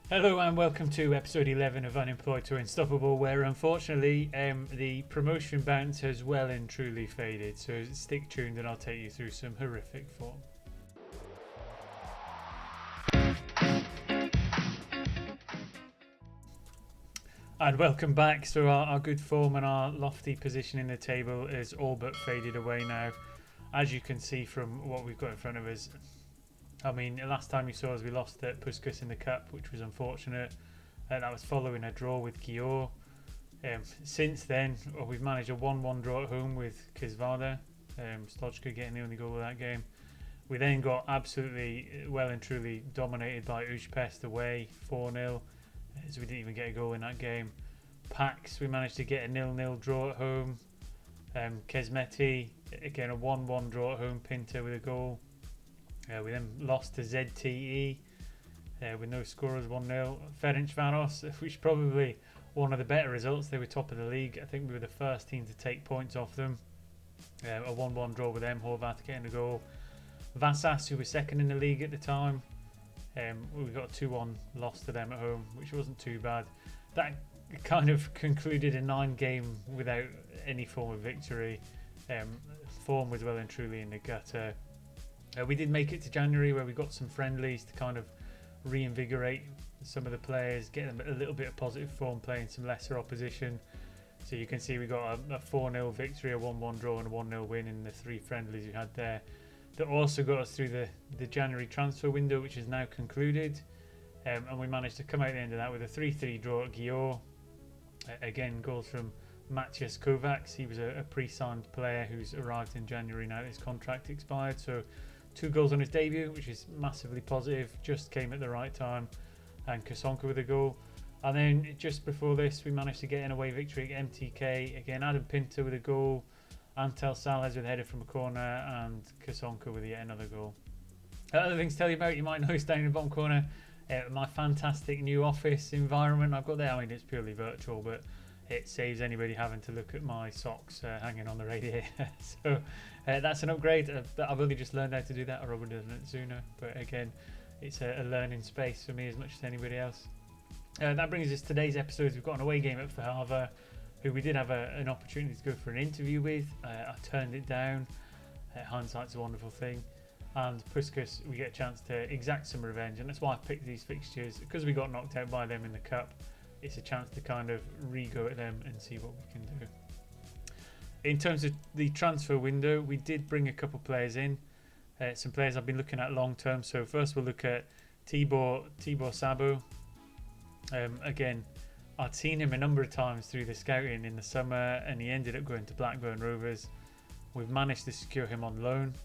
Hello and welcome to episode 11 of Unemployed to Unstoppable, where unfortunately the promotion bounce has well and truly faded, so stick tuned and I'll take you through some horrific form. And welcome back. So our good form and our lofty position in the table is all but faded away now, as you can see from what we've got in front of us. I mean, the last time you saw us, we lost at Puskas in the Cup, which was unfortunate. That was following a draw with Győr. Since then, we've managed a 1-1 draw at home with Kisvada. Stochka getting the only goal of that game. We then got absolutely well and truly dominated by Ujpest away, 4-0. So we didn't even get a goal in that game. Pax, we managed to get a 0-0 draw at home. Kesmeti, again a 1-1 draw at home, Pinter with a goal. We then lost to ZTE with no scorers, 1-0. Ferencváros, which is probably one of the better results. They were top of the league. I think we were the first team to take points off them. A 1-1 draw with them, Horvath getting a goal. Vasas, who was second in the league at the time, we got a 2-1 loss to them at home, which wasn't too bad. That kind of concluded a 9-game without any form of victory. Form was well and truly in the gutter. We did make it to January, where we got some friendlies to kind of reinvigorate some of the players, get them a little bit of positive form, playing some lesser opposition. So you can see we got a 4-0 victory, a 1-1 draw and a 1-0 win in the 3 friendlies we had there. That also got us through the January transfer window, which is now concluded. And we managed to come out the end of that with a 3-3 draw at Győr. Again, goals from Matthias Kovacs. He was a pre-signed player who's arrived in January now that his contract expired. So 2 goals on his debut, which is massively positive. Just came at the right time. And Kasonka with a goal. And then just before this, we managed to get an away victory at MTK. Again, Adam Pinter with a goal. Antel Salas with a header from a corner, and Kasonka with yet another goal. Other things to tell you about, you might know, is down in the bottom corner, my fantastic new office environment I've got there. I mean, it's purely virtual, but it saves anybody having to look at my socks hanging on the radiator. So that's an upgrade. I've only just learned how to do that, or I would have done it sooner. But again, it's a learning space for me as much as anybody else. That brings us to today's episode. We've got an away game at Fahava, who we did have an opportunity to go for an interview with. I turned it down. Hindsight's a wonderful thing. And Puskas, we get a chance to exact some revenge, and that's why I picked these fixtures, because we got knocked out by them in the Cup. It's a chance to kind of re-go at them and see what we can do. In terms of the transfer window, we did bring a couple players in, some players I've been looking at long term. So first we'll look at Tibor Sabo. Again, I'd seen him a number of times through the scouting in the summer, and he ended up going to Blackburn Rovers. We've managed to secure him on loan,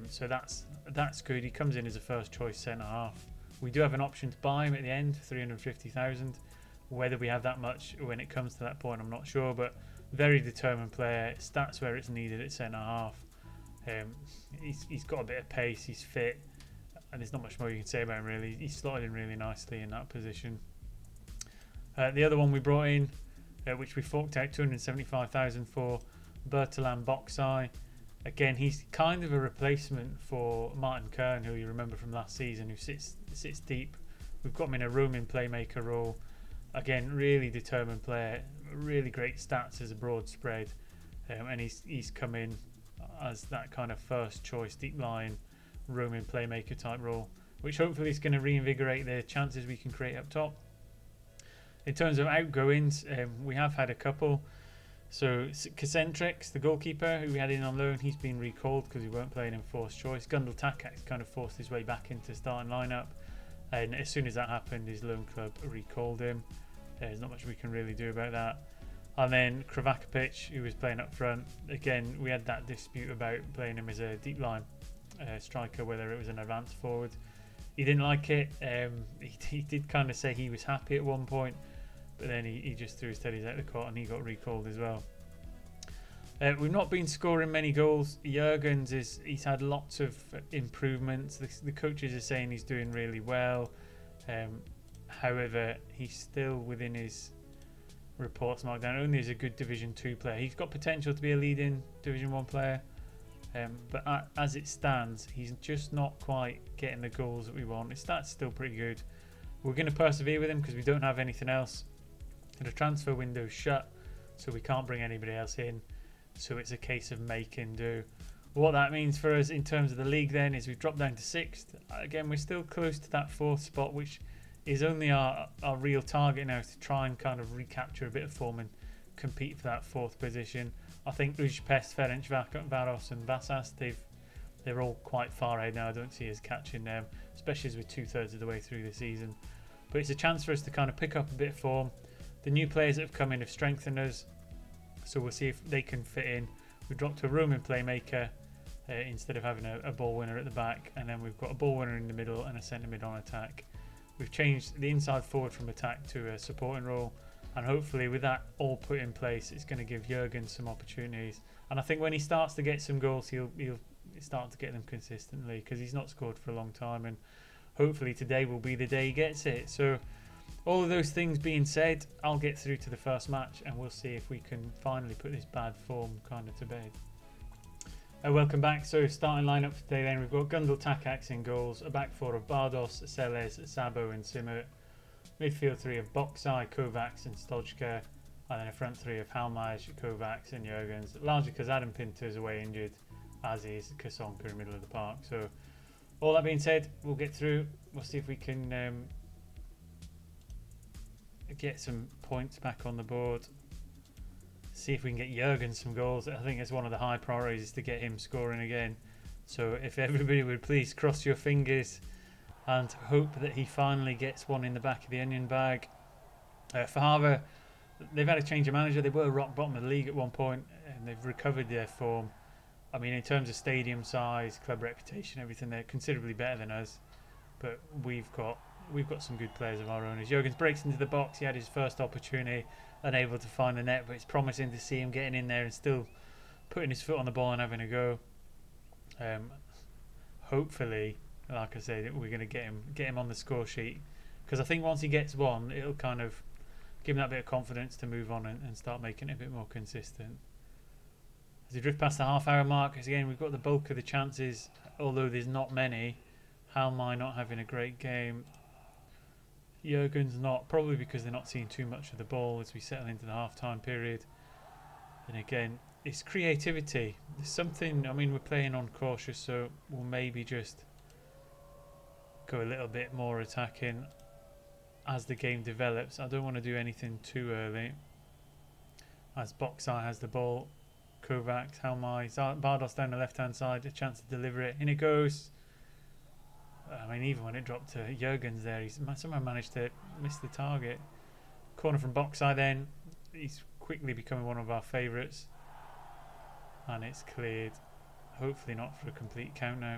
so that's good. He comes in as a first choice centre half. We do have an option to buy him at the end, 350,000. Whether we have that much when it comes to that point, I'm not sure, but very determined player. Stats where it's needed at centre half. He's got a bit of pace, he's fit, and there's not much more you can say about him really. He's slotted in really nicely in that position. The other one we brought in, which we forked out 275,000 for, Bertalan Boxai. Again, he's kind of a replacement for Martin Kern, who you remember from last season, who sits deep. We've got him in a roaming playmaker role. Again, really determined player, really great stats as a broad spread, and he's come in as that kind of first choice deep line roaming playmaker type role, which hopefully is going to reinvigorate the chances we can create up top. In terms of outgoings, we have had a couple. So Kacentrix, the goalkeeper who we had in on loan, he's been recalled because we weren't playing in forced choice. Gundel Takak's kind of forced his way back into starting lineup, and as soon as that happened, his loan club recalled him. There's not much we can really do about that. And then Kravakovic, who was playing up front, again we had that dispute about playing him as a deep line striker, whether it was an advanced forward. He didn't like it. He did kind of say he was happy at one point, but then he just threw his teddies out the court and he got recalled as well. We've not been scoring many goals. Jurgens he's had lots of improvements. The coaches are saying he's doing really well. However, he's still within his reports marked down only as a good Division 2 player. He's got potential to be a leading Division 1 player, but as it stands, he's just not quite getting the goals that we want. His stats still pretty good, We're going to persevere with him because we don't have anything else. The transfer window's shut, so we can't bring anybody else in. So it's a case of making do. What that means for us in terms of the league then is we've dropped down to 6th. Again, we're still close to that 4th spot, which is only our real target now, to try and kind of recapture a bit of form and compete for that 4th position. I think Budapest, Ferencváros and Vasas, they're all quite far ahead now. I don't see us catching them, especially as we're 2/3 of the way through the season. But it's a chance for us to kind of pick up a bit of form. The new players that have come in have strengthened us, so we'll see if they can fit in. We've dropped a Roman playmaker instead of having a ball winner at the back, and then we've got a ball winner in the middle and a centre mid on attack. We've changed the inside forward from attack to a supporting role, and hopefully with that all put in place, it's going to give Jurgen some opportunities. And I think when he starts to get some goals, he'll start to get them consistently, because he's not scored for a long time, and hopefully today will be the day he gets it. So all of those things being said, I'll get through to the first match and we'll see if we can finally put this bad form kind of to bed. Welcome back. So starting lineup for today then, we've got Gundel Takacs in goals, a back four of Bardos, Seles, Sabo and Simert, midfield three of Boxai, Kovacs and Stojka, and then a front three of Halmaj, Kovacs and Jurgens, largely because Adam Pinter's away injured, as is Kasonka in the middle of the park. So all that being said, we'll get through. We'll see if we can get some points back on the board. See if we can get Jurgen some goals. I think it's one of the high priorities is to get him scoring again. So if everybody would please cross your fingers and hope that he finally gets one in the back of the onion bag. For Harbour, they've had a change of manager. They were rock bottom of the league at one point and they've recovered their form. I mean, in terms of stadium size, club reputation, everything, they're considerably better than us. But we've got some good players of our own. As Jurgens breaks into the box, he had his first opportunity, unable to find the net, but it's promising to see him getting in there and still putting his foot on the ball and having a go. Hopefully, like I said, we're going to get him on the score sheet, because I think once he gets one, it'll kind of give him that bit of confidence to move on and start making it a bit more consistent. As we drift past the half-hour mark, again we've got the bulk of the chances, although there's not many. Halmai not having a great game. Jurgen's not, probably because they're not seeing too much of the ball as we settle into the half-time period. And again, it's creativity. There's something, I mean, we're playing on cautious, so we'll maybe just go a little bit more attacking as the game develops. I don't want to do anything too early. As Boxai has the ball, Kovacs, Halmai, Bardos down the left-hand side, a chance to deliver it. In it goes. I mean, even when it dropped to Jurgens there, he's somehow managed to miss the target. Corner from Boxai then. He's quickly becoming one of our favourites. And it's cleared. Hopefully not for a complete count now.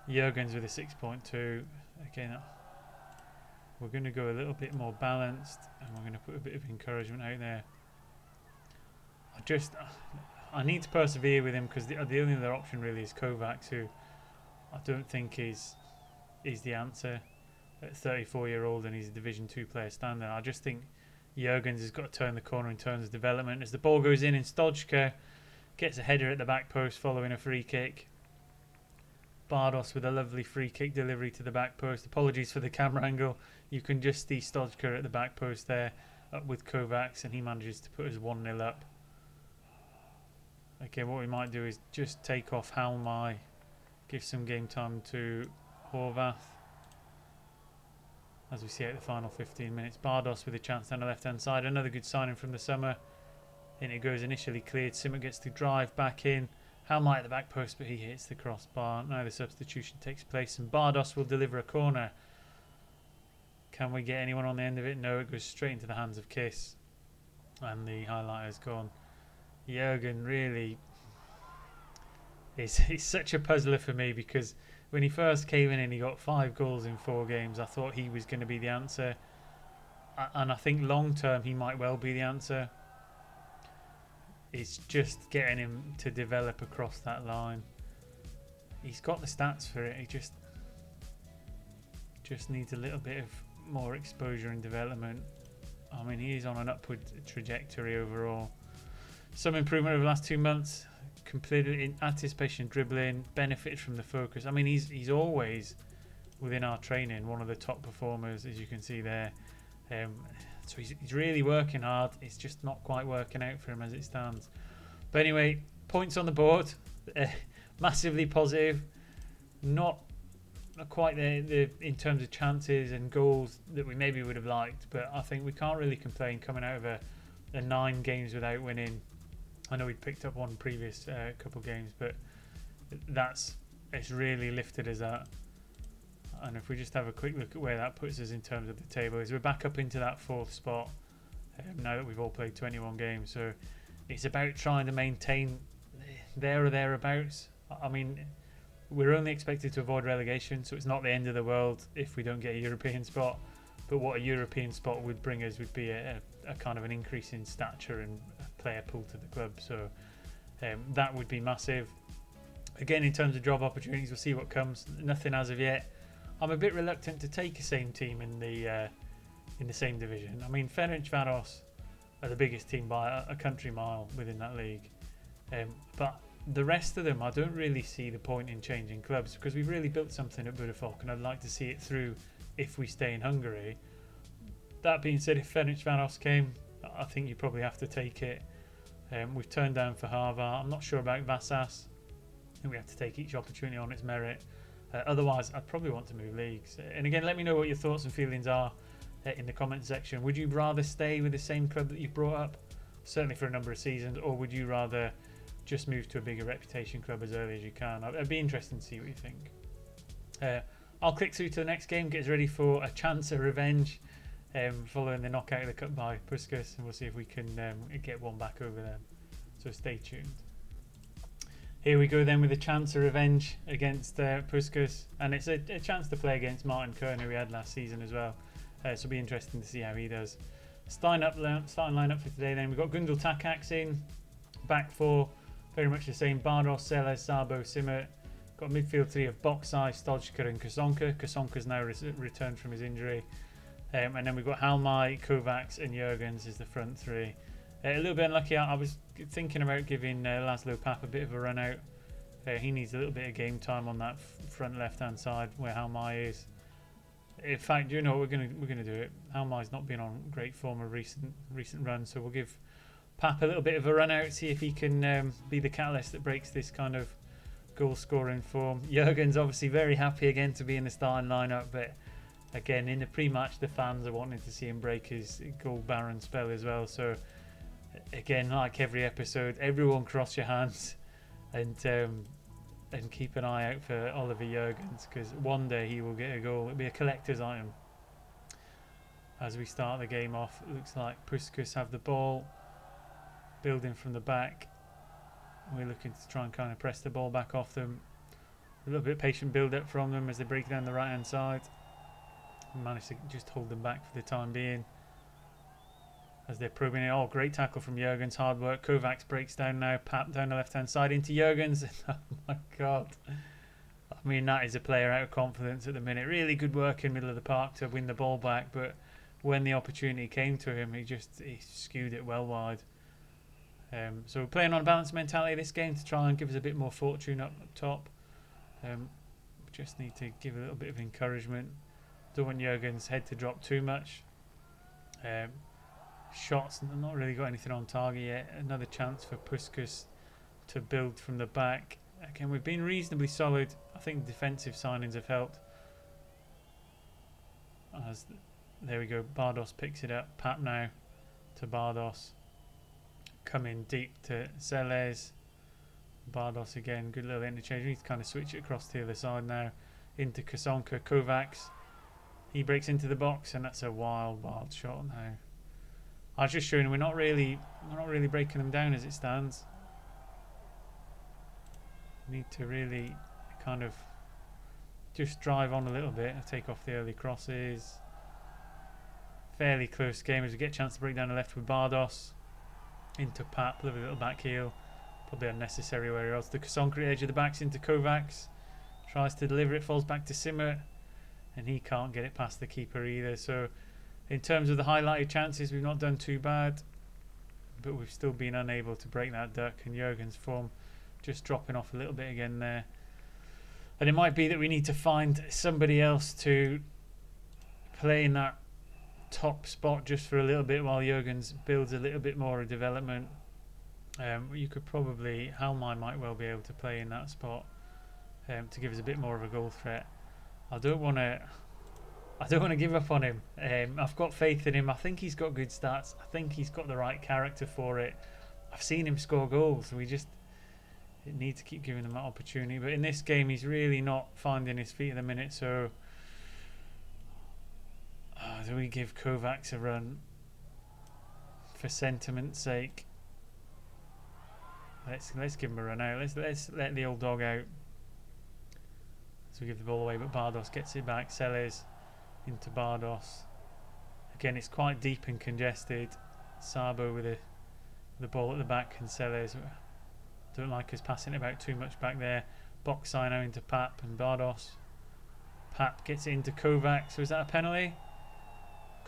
Jurgens with a 6.2. Again, we're going to go a little bit more balanced, and we're going to put a bit of encouragement out there. I need to persevere with him, because the only other option really is Kovacs, who I don't think is the answer at 34-year-old, and he's a Division 2 player standard. I just think Jurgens has got to turn the corner in terms of development. As the ball goes in Stojka gets a header at the back post following a free kick. Bardos with a lovely free kick delivery to the back post. Apologies for the camera angle. You can just see Stojka at the back post there, up with Kovacs, and he manages to put us 1-0 up. Okay, what we might do is just take off Halmai, give some game time to Horvath as we see out the final 15 minutes. Bardos with a chance down the left-hand side. Another good signing from the summer. In it goes, initially cleared. Simert gets to drive back in. Halmai at the back post, but he hits the crossbar. Now the substitution takes place and Bardos will deliver a corner. Can we get anyone on the end of it? No, it goes straight into the hands of Kiss. And the highlighter's gone. Jurgen really is such a puzzler for me, because when he first came in and he got 5 goals in 4 games, I thought he was going to be the answer. And I think long term he might well be the answer. It's just getting him to develop across that line. He's got the stats for it. He just needs a little bit of more exposure and development. I mean, he is on an upward trajectory overall. Some improvement over the last 2 months. Completed in anticipation dribbling, benefited from the focus. I mean, he's always within our training, one of the top performers, as you can see there. So he's really working hard. It's just not quite working out for him as it stands. But anyway, points on the board, massively positive. Not quite the in terms of chances and goals that we maybe would have liked, but I think we can't really complain coming out of a 9 games without winning. I know we'd picked up one previous couple games, but it's really lifted us up. And if we just have a quick look at where that puts us in terms of the table, is we're back up into that 4th spot now that we've all played 21 games. So it's about trying to maintain there or thereabouts. I mean, we're only expected to avoid relegation, so it's not the end of the world if we don't get a European spot. But what a European spot would bring us would be a kind of an increase in stature and a player pool to the club. So that would be massive. Again, in terms of job opportunities, we'll see what comes. Nothing as of yet. I'm a bit reluctant to take a same team in the same division. I mean, Ferencváros are the biggest team by a country mile within that league, but the rest of them, I don't really see the point in changing clubs, because we've really built something at Budafok, and I'd like to see it through if we stay in Hungary. That being said, if Ferencváros came, I think you probably have to take it. We've turned down for Harvar. I'm not sure about Vasas. I think we have to take each opportunity on its merit. Otherwise, I'd probably want to move leagues. And again, let me know what your thoughts and feelings are in the comment section. Would you rather stay with the same club that you've brought up, certainly for a number of seasons, or would you rather just move to a bigger reputation club as early as you can? It'd be interesting to see what you think. I'll click through to the next game, get us ready for a chance of revenge following the knockout of the cup by Puskas, and we'll see if we can get one back over them. So stay tuned. Here we go then with a chance of revenge against Puskas, and it's a chance to play against Martin Kern, who we had last season as well. So it'll be interesting to see how he does. Starting lineup for today then, we've got Gundul Takacs in, back 4, very much the same. Bardos, Seles, Sabo, Simmer. Got a midfield 3 of Boksai, Stojka and Kasonka. Kasonka's now returned from his injury. And then we've got Halmai, Kovacs and Jurgens as the front 3. A little bit unlucky. I was thinking about giving Laszlo Papp a bit of a run out. He needs a little bit of game time on that front left-hand side where Halmai is. In fact, do you know what, we're gonna do it. Halmai's not been on great form of recent run, so we'll give Papp a little bit of a run out, see if he can be the catalyst that breaks this kind of goal-scoring form. Jurgens obviously very happy again to be in the starting lineup, but again in the pre-match the fans are wanting to see him break his goal baron spell as well. So again, like every episode, everyone cross your hands and keep an eye out for Oliver Jurgens, because one day he will get a goal. It'll be a collector's item. As we start the game off, it looks like Puskas have the ball, building from the back. We're looking to try and kind of press the ball back off them. A little bit of patient build up from them as they break down the right hand side. Managed to just hold them back for the time being as they're probing it. Oh, great tackle from Jurgens, hard work. Kovacs breaks down now. Papp down the left hand side into Jurgens. Oh my god, I mean, that is a player out of confidence at the minute. Really good work in the middle of the park to win the ball back, but when the opportunity came to him, he skewed it well wide. So we're playing on a balanced mentality this game to try and give us a bit more fortune up top. We just need to give a little bit of encouragement. Don't want Jurgens' head to drop too much. Shots, not really got anything on target yet. Another chance for Puskas to build from the back. Again, we've been reasonably solid. I think defensive signings have helped. There we go, Bardos picks it up. Papp now to Bardos. Coming deep to Seles. Bardos again, good little interchange. We need to kind of switch it across to the other side now. Into Kasonka, Kovacs. He breaks into the box, and that's a wild shot now. I was just showing we're not really breaking them down as it stands. Need to really kind of just drive on a little bit and take off the early crosses. Fairly close game as we get a chance to break down the left with Bardos. Into Papp, lovely little back heel. Probably unnecessary where he was. The Kasonka edge of the backs into Kovacs. Tries to deliver it, falls back to Simmer. And he can't get it past the keeper either. So in terms of the highlighted chances, we've not done too bad. But we've still been unable to break that duck. And Jurgens' form just dropping off a little bit again there. And it might be that we need to find somebody else to play in that top spot just for a little bit while Jurgens builds a little bit more of development. You could probably, Halmai might well be able to play in that spot to give us a bit more of a goal threat. I don't want to give up on him. I've got faith in him. I think he's got good stats. I think he's got the right character for it. I've seen him score goals. We just need to keep giving him that opportunity. But in this game, he's really not finding his feet at the minute. So do we give Kovacs a run for sentiment's sake? Let's give him a run out. Let's let the old dog out. So we give the ball away, but Bardos gets it back. Sellers into Bardos. Again, it's quite deep and congested. Sabo with the ball at the back, and Sellers don't like us passing it about too much back there. Box sign now into Pap and Bardos. Pap gets it into Kovacs. So is that a penalty?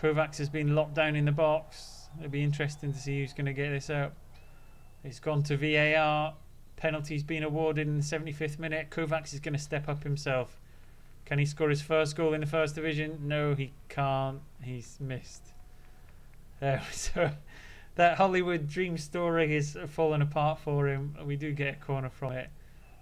Kovacs has been locked down in the box. It'll be interesting to see who's going to get this out. It's gone to VAR. Penalty's been awarded in the 75th minute. Kovacs is going to step up himself. Can he score his first goal in the first division? No, he can't. He's missed. So that Hollywood dream story is falling apart for him. We do get a corner from it.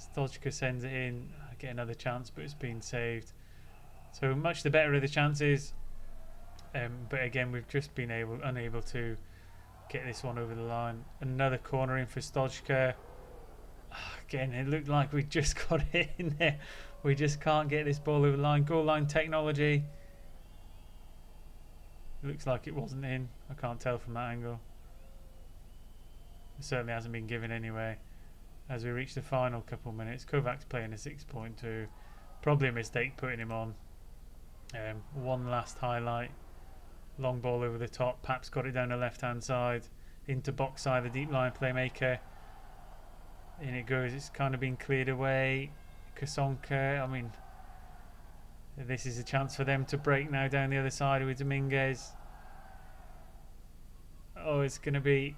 Stojka sends it in. I get another chance, but it's been saved. So much the better of the chances. But again, we've just been unable to get this one over the line. Another corner in for Stojka. Again, it looked like we just got it in there. We just can't get this ball over the line. Goal line technology. It looks like it wasn't in. I can't tell from that angle. It certainly hasn't been given anyway. As we reach the final couple minutes, Kovacs playing a 6.2. Probably a mistake putting him on. One last highlight. Long ball over the top. Pap's got it down the left hand side. Into box side, the deep line playmaker. In it goes. It's kind of been cleared away. Kasonka. I mean, this is a chance for them to break now down the other side with Dominguez. Oh, it's going to be...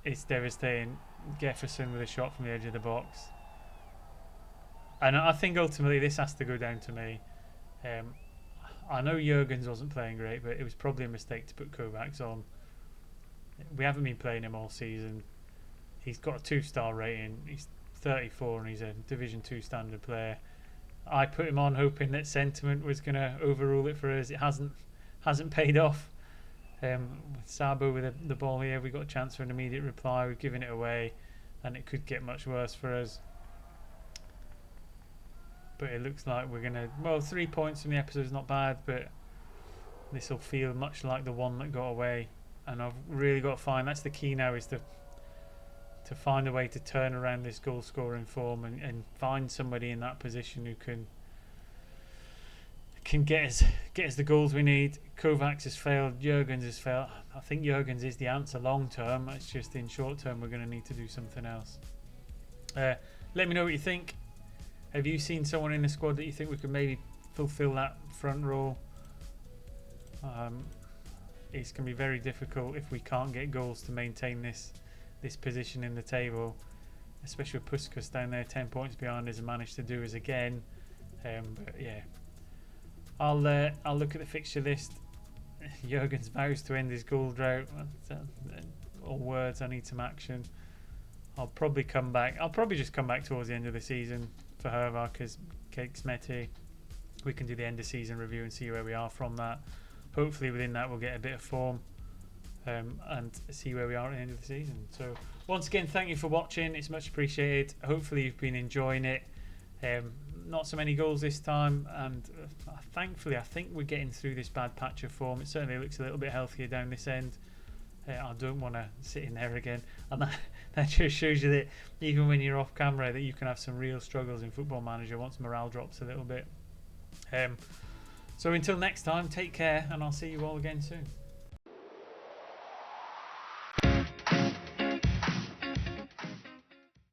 It's devastating. Jefferson with a shot from the edge of the box. And I think ultimately this has to go down to me. I know Jurgens wasn't playing great, but it was probably a mistake to put Kovacs on. We haven't been playing him all season. He's got a 2-star rating. He's 34 and he's a Division 2 standard player. I put him on hoping that sentiment was going to overrule it for us. It hasn't paid off. Sabo with the ball here, we got a chance for an immediate reply. We've given it away, and it could get much worse for us. But it looks like we're gonna. Well, 3 points from the episode is not bad, but this will feel much like the one that got away. And I've really got to find. That's the key now, is to find a way to turn around this goal scoring form and find somebody in that position who can get us the goals we need. Kovacs has failed. Jurgens has failed. I think Jurgens is the answer long term. It's just in short term we're going to need to do something else. Let me know what you think. Have you seen someone in the squad that you think we could maybe fulfill that front role? It's going to be very difficult if we can't get goals to maintain this position in the table, especially with Puskas down there 10 points behind us and managed to do us again. But yeah, I'll look at the fixture list. Jurgens vows to end his goal drought. All words, I need some action. I'll probably just come back towards the end of the season for Hervar, because Cake Smetty, we can do the end of season review and see where we are from that. Hopefully within that we'll get a bit of form and see where we are at the end of the season. So once again, thank you for watching. It's much appreciated. Hopefully you've been enjoying it. Not so many goals this time, and thankfully I think we're getting through this bad patch of form. It certainly looks a little bit healthier down this end. I don't want to sit in there again, and that just shows you that even when you're off camera that you can have some real struggles in Football Manager once morale drops a little bit. So until next time, take care, and I'll see you all again soon.